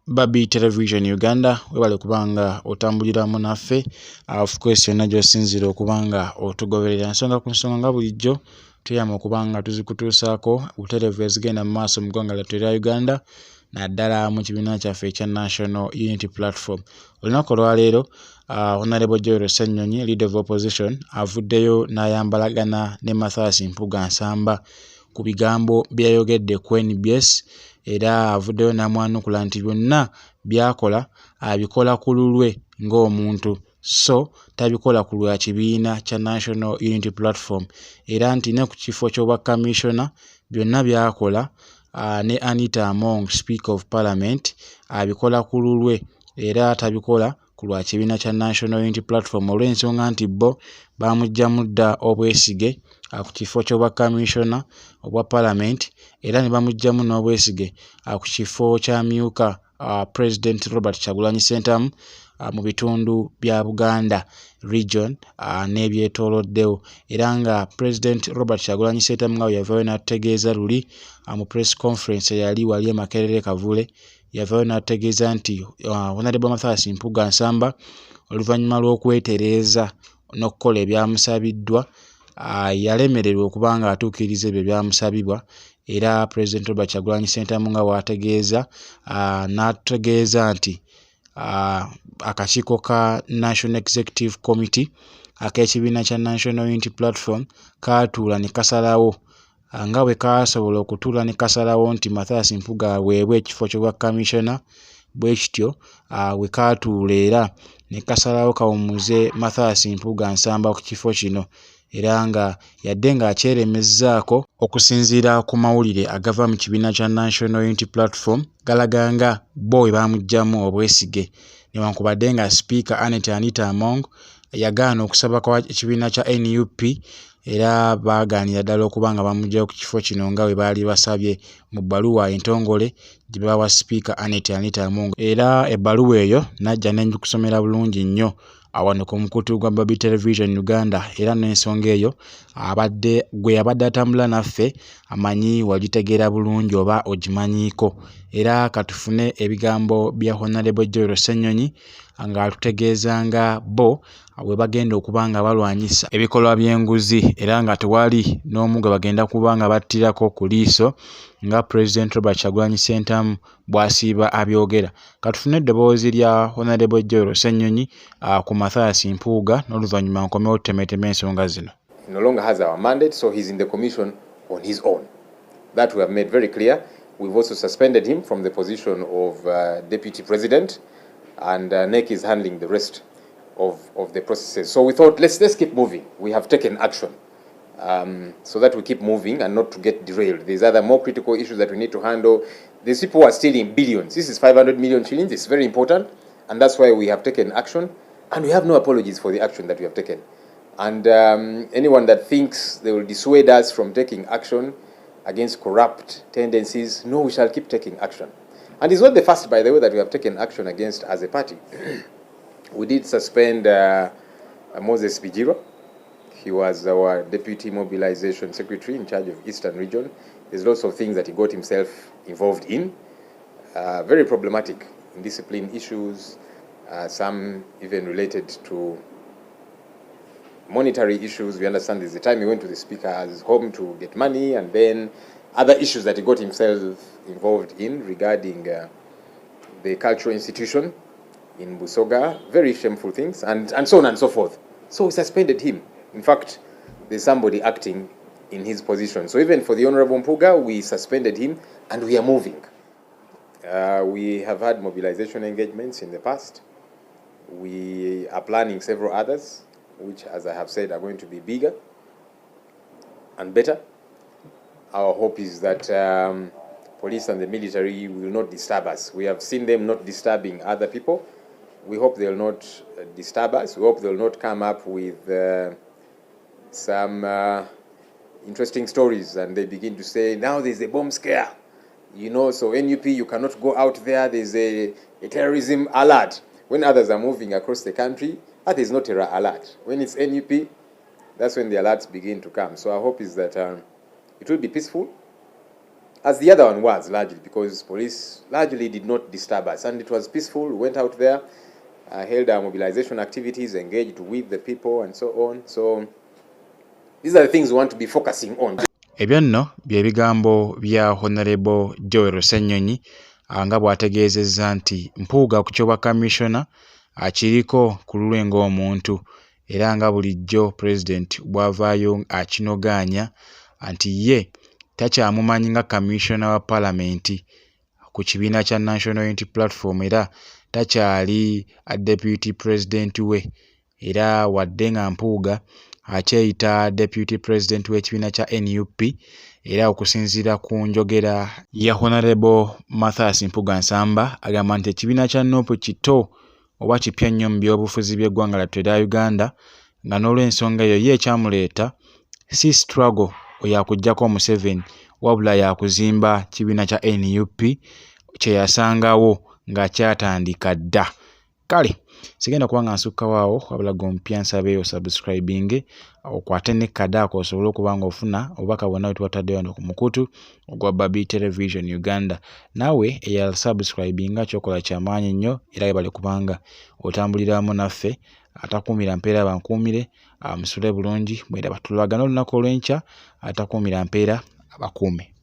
Babi Television Uganda webale kubanga otambuliramu naffe of course yonna gy'osinzira okubanga otugoberera ensonga ku nsonga nga bulijjo tuyama okubanga tuzikutuusaako butereevu ezigenda mu maaso mu ggwanga lyattu erya Uganda naddala mu kibiina kyaffe ekya National Unity Platform. Olunaku olwaleero Honorable Joel Ssenyonyi Leader of Opposition avuddeyo n'ayambalagana ne Mathias Mpuga Nsamba ku bigambo byayogedde ku NBS era avuddeyo n'amwanukula nti byonna byakola abikola ku lulwe ng'omuntu so tabikola ku lwa kibiina kya National Unity Platform era nti ne ku kifo ky'obwa Commissioner byonna byakola ne Anita Among Speaker of Parliament abikola ku lulwe era tabikola ku lwa kibiina kya National Unity Platform olw'ensonga nti bo bamugyamu dda obwesige ku kifo ky'obwa Commissioner obwa Parliament era ne bamugyamu n'obwesige ku kifo ky'amyuka President Robert Kyagulanyi Ssentamu mu bitundu bya Buganda region n'ebyetooloddewo era nga President Robert Kyagulanyi Ssentamu nga yavaayo n'ategeeza luli mu press conference eyali wali e Makerere Kavule yavaayo n'ategeeza nti Honorable Mathias Mpuga Nsamba oluvannyuma lw'okwetereeza n'okukola ebyamusabiddwa yalemererwa okubanga atuukiriza ebyo byamusabibwa era President Robert Kyagulanyi Ssentamu nga bw'ategeeza n'ategeeza nti akakiiko ka National Executive Committee ak'ekibiina kya National Unity Platform kaatuula ne kasalawo nga bwe kaasobola okutuula ne kasalawo nti Mathias Mpuga aweebwe ekifo ky'obwa Commissioner bwe kityo we kaatuula era ne kasalawo kawummuze Mathias Mpuga Nsamba ku kifo kino era nga yadde ng'akyeremezzaako okusinziira ku mawulire agava mu kibiina kya National Unity Platform galaga nga bo we bamugyamu obwesige newankubadde nga Speaker Anita Among yagaana okusaba kwa ekibiina kya NUP era baagaanira ddala okuba nga bamugyayo ku kifo kino nga bwe baali basabye mu bbaluwa entongole gye bawa Speaker Anita Among era ebbaluwa eyo najja n'enjikusomera bulungi nnyo wano ku mukutu gwa Babi Television Uganda era n'ensonga eyo gwe yabadde atambula naffe amanyi wagitegeera bulungi oba ogimanyiiko era katufune ebigambo bya Honorable Joel Ssenyonyi nga atutegeeza nga bo bwe bagenda okuba nga balwanyisa ebikolwa by'enguzi era nga tewali n'omu gwe bagenda kuba nga battirako ku liiso nga President Robert Kyagulanyi Ssentamu bw'asiiba abyogera. Katufune eddoboozi lya Honorable Joel Ssenyonyi ku Mathias Mpuga n'oluvannyuma nkomewo tutemeteme ensonga zino. No longer has our mandate, so he's in the commission on his own. That we have made very clear. We've also suspended him from the position of Deputy President, and NEC is handling the rest of the processes. So we thought, let's keep moving. We have taken action so that we keep moving and not to get derailed. There's other more critical issues that we need to handle. These people are stealing billions. This is 500 million shillings. It's very important, and that's why we have taken action, and we have no apologies for the action that we have taken. And anyone that thinks they will dissuade us from taking action against corrupt tendencies, no, we shall keep taking action. And it's not the first, by the way, that we have taken action against as a party. We did suspend Moses Bijiro. He was our Deputy Mobilization Secretary in charge of Eastern Region. There's lots of things that he got himself involved in. Very problematic indiscipline issues, some even related to monetary issues. We understand there's a time he went to the Speaker's home to get money, and then other issues that he got himself involved in regarding the cultural institution in Busoga, very shameful things, and so on and so forth. So we suspended him. In fact, there's somebody acting in his position. So even for the Honorable Mpuga, we suspended him, and we are moving. We have had mobilization engagements in the past. We are planning several others, which, as I have said, are going to be bigger and better. Our hope is that police and the military will not disturb us. We have seen them not disturbing other people. We hope they will not disturb us. We hope they will not come up with some interesting stories and they begin to say, now there's a bomb scare. You know, so NUP, you cannot go out there. There's a terrorism alert. When others are moving across the country, there's no terror alert. When it's NUP, that's when the alerts begin to come. So our hope is that it will be peaceful. as the other one was largely, because police largely did not disturb us, and it was peaceful. We went out there, held our mobilization activities, engaged with the people, and so on. So these are the things we want to be focusing on. Ebyo nno bye bigambo bya Honorable Joel Ssenyonyi nga bw'ategeezezza nti Mpuuga ku ky'obwa Commissioner akiriko ku lulwe ng'omuntu, era nga bulijjo President bw'avaayo akinogaanya nti ye takyamumanyi nga Commissioner wa Parliament ku kibiina kya National Unity Platform, era takyali Deputy President we, era wadde nga Mpuuga akyeyita Deputy President w'ekibiina kya NUP, era okusinziira ku njogera ya Honorable Mathias Mpuuga Nsamba agamba nti ekibiina kya NUP kito oba kipya nnyo mu byobufuzi by'eggwanga lyattu erya Uganda, nga n'olw'ensonga eyo ye ekyamuleeta si struggle yakuggyako Museveni, wabula yakuzimba kibiina kya NUP kye yasangawo nga kyatandika dda. Kale sigenda kuba nga nsukka waawo, wabula gompya nsabe osubscribing okwate ne kadaako osobole okuba nga ofuna obubaka bwonna bwe tubatadde wano ku mukutu ogwa Babi Television Uganda. Naawe eyasubscribinga kyokola kyamaanyi nnyo, era yebale kubanga otambulira wamu naffe. Atakuumira mpeera bankuumire, musule bulungi, mwera batulagana olunaku olw'enkya, atakuumira mpeera abakuume.